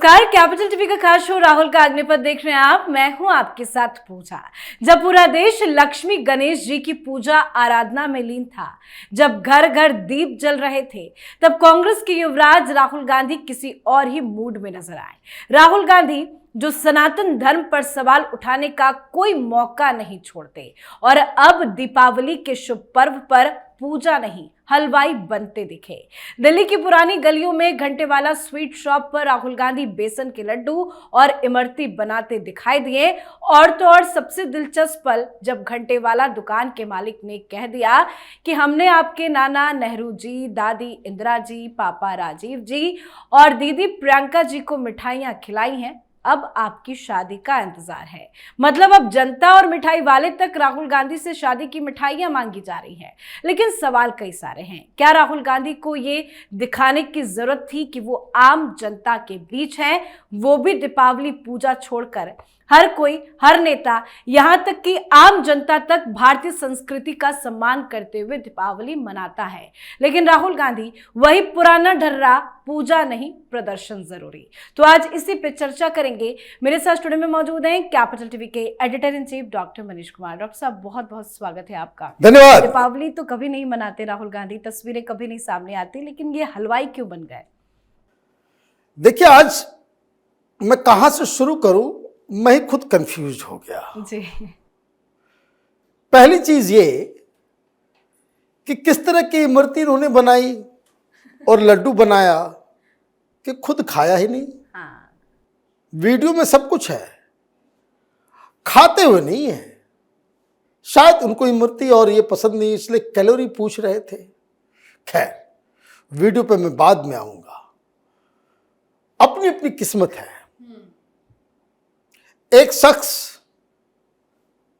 नमस्कार, capital TV का खास शो राहुल का अग्निपथ देख रहे हैं आप। मैं हूं आपके साथ पूजा। जब पूरा देश लक्ष्मी गणेश जी की पूजा आराधना में लीन था, जब घर घर दीप जल रहे थे, तब कांग्रेस के युवराज राहुल गांधी किसी और ही मूड में नजर आए। राहुल गांधी जो सनातन धर्म पर सवाल उठाने का कोई मौका नहीं छोड़ते और अब दीपावली के शुभ पर्व पर पूजा नहीं हलवाई बनते दिखे। दिल्ली की पुरानी गलियों में घंटेवाला स्वीट शॉप पर राहुल गांधी बेसन के लड्डू और इमरती बनाते दिखाई दिए। और तो और सबसे दिलचस्प पल जब घंटेवाला दुकान के मालिक ने कह दिया कि हमने आपके नाना नेहरू जी, दादी इंदिरा जी, पापा राजीव जी और दीदी प्रियंका जी को मिठाइयां खिलाई हैं, अब आपकी शादी का इंतजार है। मतलब अब जनता और मिठाई वाले तक राहुल गांधी से शादी की मिठाइयां मांगी जा रही हैं। लेकिन सवाल कई सारे हैं। क्या राहुल गांधी को ये दिखाने की जरूरत थी कि वो आम जनता के बीच हैं, वो भी दीपावली पूजा छोड़कर? हर कोई, हर नेता, यहां तक कि आम जनता तक भारतीय संस्कृति का सम्मान करते हुए दीपावली मनाता है। लेकिन राहुल गांधी वही पुराना ढर्रा, पूजा नहीं प्रदर्शन जरूरी। तो आज इसी पे चर्चा करेंगे। मेरे साथ स्टूडियो में मौजूद हैं कैपिटल टीवी के editor in chief doctor Manish Kumar. Doctor साहब, बहुत बहुत स्वागत है आपका। धन्यवाद। दीपावली तो कभी नहीं मनाते राहुल गांधी, तस्वीरें कभी नहीं सामने आती, लेकिन ये हलवाई क्यों बन गए? देखिए, आज मैं कहां से शुरू करूं, मैं ही खुद कंफ्यूज हो गया जी। पहली चीज ये कि किस तरह की इमरती उन्होंने बनाई और लड्डू बनाया कि खुद खाया ही नहीं। हाँ। वीडियो में सब कुछ है, खाते हुए नहीं है। शायद उनको इमरती और ये पसंद नहीं, इसलिए कैलोरी पूछ रहे थे। खैर, वीडियो पे मैं बाद में आऊंगा। अपनी अपनी किस्मत है। एक शख्स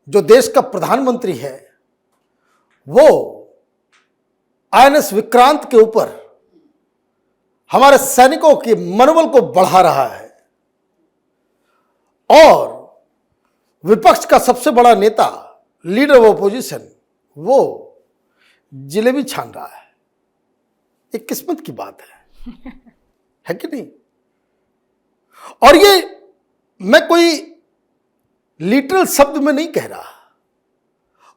जो देश का प्रधानमंत्री है, वो आईएनएस विक्रांत के ऊपर हमारे सैनिकों के मनोबल को बढ़ा रहा है और विपक्ष का सबसे बड़ा नेता, लीडर ऑफ ऑपोजिशन, वो जिलेबी छान रहा है। एक किस्मत की बात है कि नहीं? और ये मैं कोई लिटरल शब्द में नहीं कह रहा,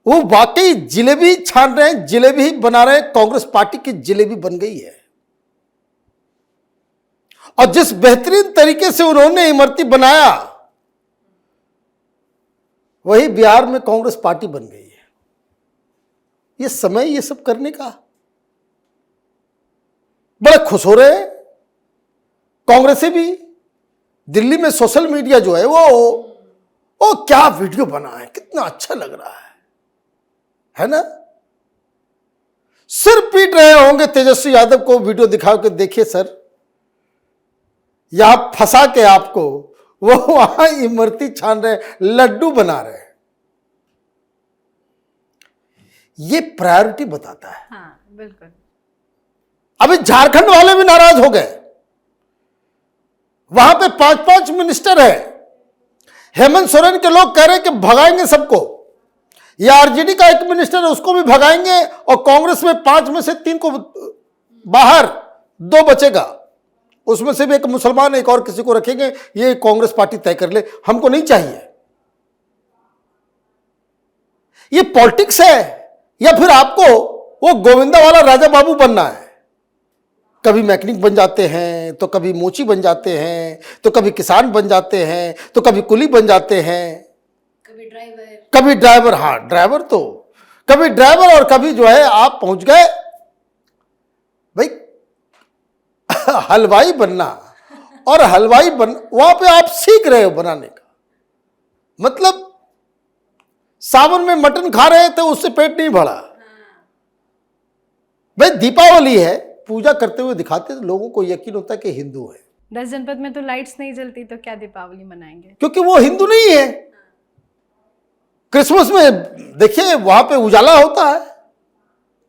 वो वाकई जिलेबी छान रहे हैं, जिलेबी ही बना रहे हैं। कांग्रेस पार्टी की जिलेबी बन गई है। और जिस बेहतरीन तरीके से उन्होंने इमरती बनाया, वही बिहार में कांग्रेस पार्टी बन गई है। ये समय ये सब करने का, बड़े खुश हो रहे हैं कांग्रेसी भी। दिल्ली में सोशल मीडिया जो है वो क्या वीडियो बना है, कितना अच्छा लग रहा है ना? सिर पीट रहे होंगे तेजस्वी यादव को वीडियो दिखा के, देखिए सर, यहां फंसा के आपको, वो वहां इमरती छान रहे, लड्डू बना रहे। ये प्रायोरिटी बताता है। हाँ, बिल्कुल। अभी झारखंड वाले भी नाराज हो गए। वहां पे 5-5 मिनिस्टर है। हेमंत सोरेन के लोग कह रहे हैं कि भगाएंगे सबको। ये आरजेडी का एक मिनिस्टर है, उसको भी भगाएंगे और कांग्रेस में 5 में से 3 को बाहर, 2 बचेगा। उसमें से भी एक मुसलमान, एक और किसी को रखेंगे। ये कांग्रेस पार्टी तय कर ले, हमको नहीं चाहिए। ये पॉलिटिक्स है या फिर आपको वो गोविंदा वाला राजा बाबू बनना है? कभी मैकेनिक बन जाते हैं, तो कभी मोची बन जाते हैं, तो कभी किसान बन जाते हैं, तो कभी कुली बन जाते हैं, कभी ड्राइवर। हाँ, ड्राइवर तो कभी ड्राइवर और कभी जो है आप पहुंच गए भाई हलवाई बनना। और हलवाई वहां पे आप सीख रहे हो बनाने का। मतलब सावन में मटन खा रहे थे, उससे पेट नहीं भरा भाई। दीपावली है, पूजा करते हुए दिखाते, तो लोगों को यकीन होता है कि हिंदू है। 10 जनपद में तो लाइट्स नहीं जलती, तो क्या दीपावली मनाएंगे? क्योंकि वो हिंदू नहीं है। क्रिसमस में देखिए वहां पे उजाला होता है।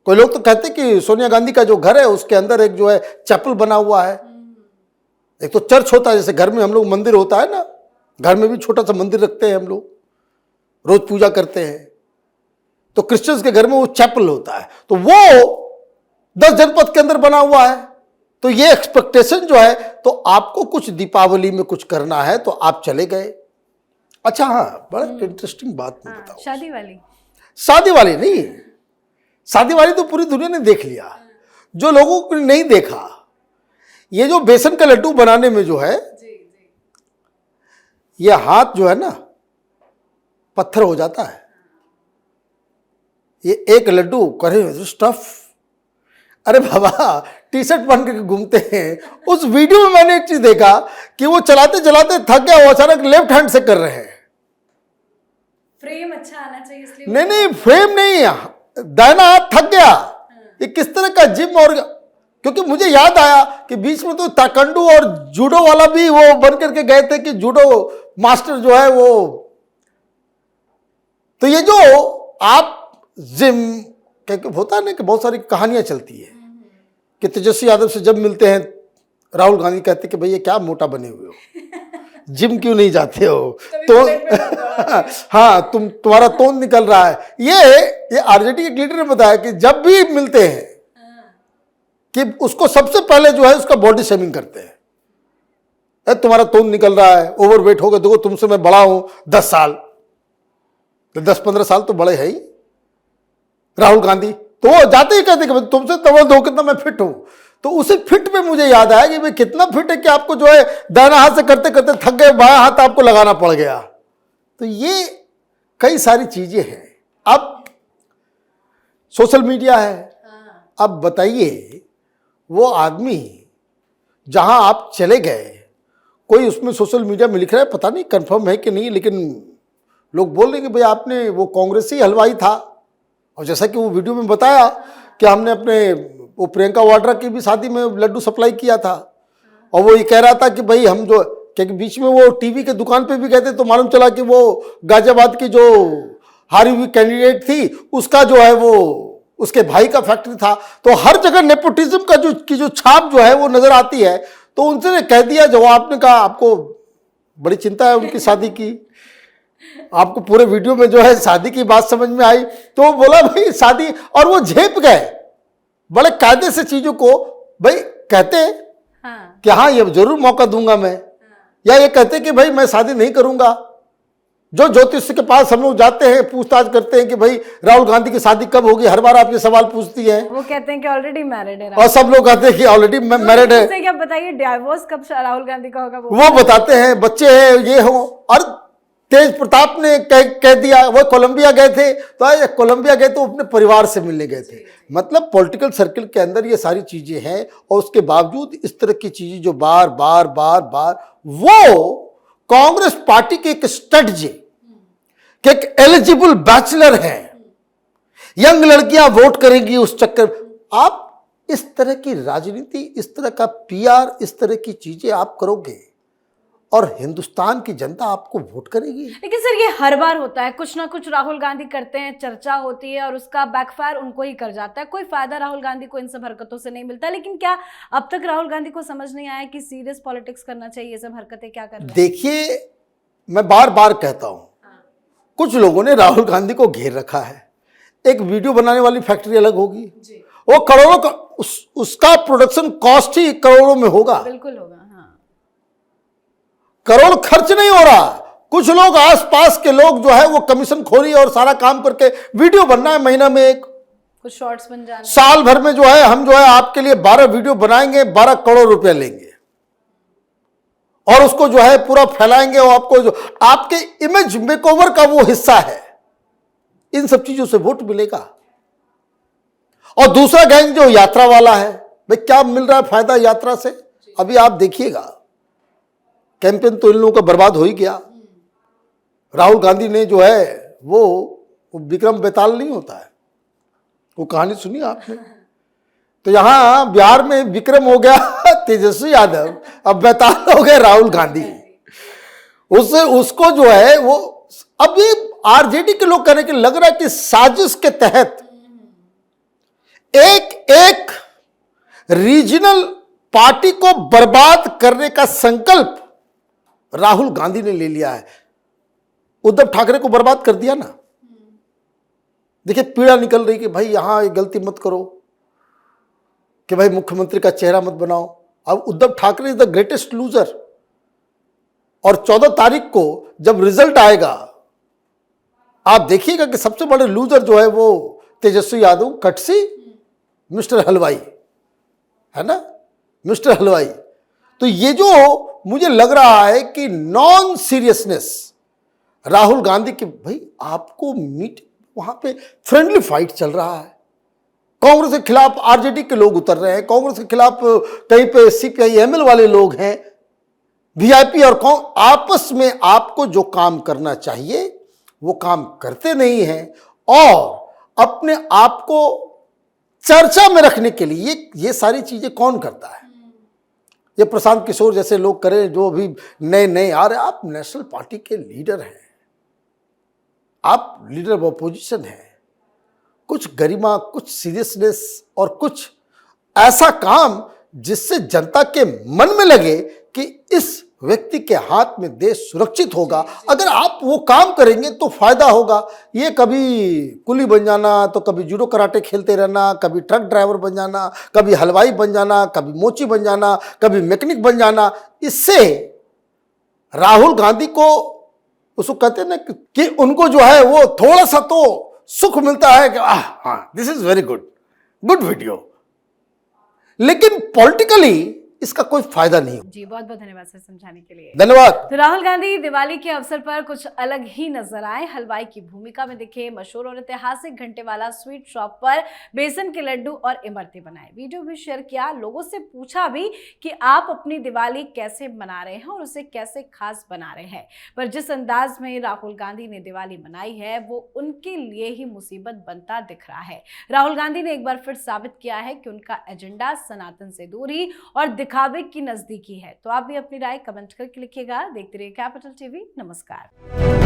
कोई लोग तो कहते हैं कि सोनिया गांधी का जो घर है उसके अंदर एक जो है चैपल बना हुआ है। एक तो चर्च होता है, जैसे घर में हम लोग मंदिर होता है ना, घर में भी छोटा सा मंदिर रखते हैं हम लोग, रोज पूजा करते हैं। तो क्रिश्चियंस के घर में वो चैपल होता है। तो वो 10 जनपद के अंदर बना हुआ है। तो ये एक्सपेक्टेशन जो है, तो आपको कुछ दीपावली में कुछ करना है तो आप चले गए। अच्छा हाँ, बड़ा इंटरेस्टिंग बात मैं बताऊं, शादी वाली शादी वाली नहीं, शादी वाली तो पूरी दुनिया ने देख लिया, जो लोगों को नहीं देखा, ये जो बेसन का लड्डू बनाने में जो है, ये हाथ जो है ना पत्थर हो जाता है। ये एक लड्डू करे स्टफ, अरे बाबा टी शर्ट पहन के घूमते हैं। उस वीडियो में मैंने एक चीज देखा कि वो चलाते चलाते थक गया, वो अचानक लेफ्ट हैंड से कर रहे हैं। फ्रेम अच्छा आना चाहिए इसलिए। नहीं फ्रेम नहीं, दाहिना हाथ थक गया। ये किस तरह का जिम, और क्योंकि मुझे याद आया कि बीच में तो ताइक्वांडो और जूडो वाला भी वो बन करके गए थे कि जूडो मास्टर जो है वो। तो ये जो आप जिम होता है ना कि बहुत सारी कहानियां चलती है कि तेजस्वी यादव से जब मिलते हैं राहुल गांधी कहते कि भैया क्या मोटा बने हुए हो, जिम क्यों नहीं जाते हो, तो हाँ तुम्हारा तोंद निकल रहा है। ये आरजेडी के लीडर ने बताया कि जब भी मिलते हैं कि उसको सबसे पहले जो है उसका बॉडी शेमिंग करते हैं। तुम्हारा तोंद निकल रहा है, ओवरवेट हो गए, देखो तुमसे मैं बड़ा हूं 10 साल, तो 10-15 साल तो बड़े है ही राहुल गांधी। तो वो जाते ही कहते कि तुमसे तवल दो कितना मैं फिट हूं। तो उसी फिट में मुझे याद आया कि भाई कितना फिट है कि आपको जो है दाहिना हाथ से करते करते थक गए, बायां हाथ आपको लगाना पड़ गया। तो ये कई सारी चीजें हैं। अब सोशल मीडिया है, अब बताइए वो आदमी जहां आप चले गए, कोई उसमें सोशल मीडिया में लिख रहा है, पता नहीं कंफर्म है कि नहीं, लेकिन लोग बोल रहे हैं कि भाई आपने वो कांग्रेसी हलवाई था। और जैसा कि वो वीडियो में बताया कि हमने अपने वो प्रियंका वाड्रा की भी शादी में लड्डू सप्लाई किया था, और वो ये कह रहा था कि भाई हम जो, क्योंकि बीच में वो टीवी के दुकान पे भी गए थे तो मालूम चला कि वो गाजियाबाद की जो हारी हुई कैंडिडेट थी उसका जो है वो उसके भाई का फैक्ट्री था। तो हर जगह नेपोटिज्म का जो छाप जो है वो नजर आती है। तो उनसे कह दिया, जब आपने कहा आपको बड़ी चिंता है उनकी शादी की, आपको पूरे वीडियो में जो है शादी की बात समझ में आई, तो बोला भाई शादी, और वो झेप गए बड़े कायदे से चीजों को। भाई कहते कि हाँ ये जरूर मौका दूंगा मैं, या ये कहते कि भाई मैं शादी नहीं करूंगा। जो ज्योतिष के पास हम लोग जाते हैं, पूछताछ करते हैं कि भाई राहुल गांधी की शादी कब होगी, हर बार आप ये सवाल पूछती है, वो कहते हैं कि ऑलरेडी मैरिड है, और सब लोग कहते हैं कि ऑलरेडी मैरिड है। क्या बताइए डिवोर्स कब राहुल गांधी का होगा, वो बताते हैं बच्चे हैं ये हो। और तेज प्रताप ने कह दिया, वो कोलंबिया गए थे, तो कोलंबिया गए तो अपने परिवार से मिलने गए थे। मतलब पॉलिटिकल सर्कल के अंदर ये सारी चीजें हैं, और उसके बावजूद इस तरह की चीजें जो बार बार बार बार, वो कांग्रेस पार्टी की एक स्ट्रेटजी कि एक एलिजिबल बैचलर है, यंग लड़कियां वोट करेंगी उस चक्कर। आप इस तरह की राजनीति, इस तरह का पीआर, इस तरह की चीजें आप करोगे और हिंदुस्तान की जनता आपको वोट करेगी। लेकिन सर ये हर बार होता है, कुछ ना कुछ राहुल गांधी करते हैं, चर्चा होती है और उसका बैकफायर उनको ही कर जाता है। कोई फायदा राहुल गांधी को इन सब हरकतों से नहीं मिलता। लेकिन क्या अब तक राहुल गांधी को समझ नहीं आया कि सीरियस पॉलिटिक्स करना चाहिए, ये सब हरकतें क्या कर रहे हैं? देखिए मैं बार बार कहता हूं, कुछ लोगों ने राहुल गांधी को घेर रखा है। एक वीडियो बनाने वाली फैक्ट्री अलग होगी, वो करोड़ों का उसका प्रोडक्शन कॉस्ट ही करोड़ों में होगा। बिल्कुल होगा, हाँ। करोड़ खर्च नहीं हो रहा। कुछ लोग आसपास के लोग जो है वो कमीशन खोरी और सारा काम करके वीडियो बनना है, महीना में एक कुछ शॉर्ट्स बन जाने, साल भर में जो है हम जो है आपके लिए 12 वीडियो बनाएंगे, 12 करोड़ रुपया लेंगे और उसको जो है पूरा फैलाएंगे। और आपको जो आपके इमेज मेकओवर का वो हिस्सा है, इन सब चीजों से वोट मिलेगा। और दूसरा गैंग जो यात्रा वाला है, भाई क्या मिल रहा है फायदा यात्रा से? अभी आप देखिएगा, कैंपेन तो इन लोगों का बर्बाद हो ही गया। राहुल गांधी ने जो है वो विक्रम बेताल नहीं होता है, वो कहानी सुनी आपने? तो यहां बिहार में विक्रम हो गया तेजस्वी यादव, अब बेताल हो गए राहुल गांधी। उसको जो है वो अभी आरजेडी के लोग कहने के लग रहा है कि साजिश के तहत एक रीजनल पार्टी को बर्बाद करने का संकल्प राहुल गांधी ने ले लिया है। उद्धव ठाकरे को बर्बाद कर दिया ना। देखिए पीड़ा निकल रही कि भाई यहां ये गलती मत करो, कि भाई मुख्यमंत्री का चेहरा मत बनाओ। अब Uddhav Thackeray is the greatest loser, और 14 तारीख को जब रिजल्ट आएगा आप देखिएगा कि सबसे बड़े लूजर जो है वो तेजस्वी यादव, कटसी, मिस्टर हलवाई, है ना, मिस्टर हलवाई। तो ये जो मुझे लग रहा है कि नॉन सीरियसनेस राहुल गांधी की, भाई आपको मीट वहां पे फ्रेंडली फाइट चल रहा है, कांग्रेस के खिलाफ आरजेडी के लोग उतर रहे हैं, कांग्रेस के खिलाफ कहीं पे सीपीआई एमएल वाले लोग हैं, वीआईपी और आपस में आपको जो काम करना चाहिए वो काम करते नहीं हैं, और अपने आप को चर्चा में रखने के लिए ये सारी चीजें कौन करता है? ये प्रशांत किशोर जैसे लोग करें जो अभी नए नए आ रहे। आप नेशनल पार्टी के लीडर हैं, आप लीडर ऑफ अपोजिशन हैं, कुछ गरिमा, कुछ सीरियसनेस और कुछ ऐसा काम जिससे जनता के मन में लगे कि इस व्यक्ति के हाथ में देश सुरक्षित होगा। अगर आप वो काम करेंगे तो फायदा होगा। ये कभी कुली बन जाना, तो कभी जूडो कराटे खेलते रहना, कभी ट्रक ड्राइवर बन जाना, कभी हलवाई बन जाना, कभी मोची बन जाना, कभी मैकेनिक बन जाना, इससे राहुल गांधी को, उसको कहते हैं ना कि उनको जो है वो थोड़ा सा तो सुख मिलता है कि हाँ this is very good, good video, लेकिन पॉलिटिकली इसका कोई फायदा नहीं हो। जी बहुत बहुत धन्यवाद सर समझाने के लिए। धन्यवाद। तो राहुल गांधी दिवाली के अवसर पर कुछ अलग ही नजर आए, हलवाई की भूमिका में दिखे, मशहूर और ऐतिहासिक घंटे वाला स्वीट शॉप पर बेसन के लड्डू और इमरती बनाए, वीडियो भी शेयर किया, लोगों से पूछा भी कि आप अपनी दिवाली कैसे मना रहे हैं और उसे कैसे खास बना रहे हैं। पर जिस अंदाज में राहुल गांधी ने दिवाली मनाई है वो उनके लिए ही मुसीबत बनता दिख रहा है। राहुल गांधी ने एक बार फिर साबित किया है कि उनका एजेंडा सनातन से दूरी और दिखावे की नजदीकी है। तो आप भी अपनी राय कमेंट करके लिखिएगा। देखते रहिए कैपिटल टीवी। नमस्कार।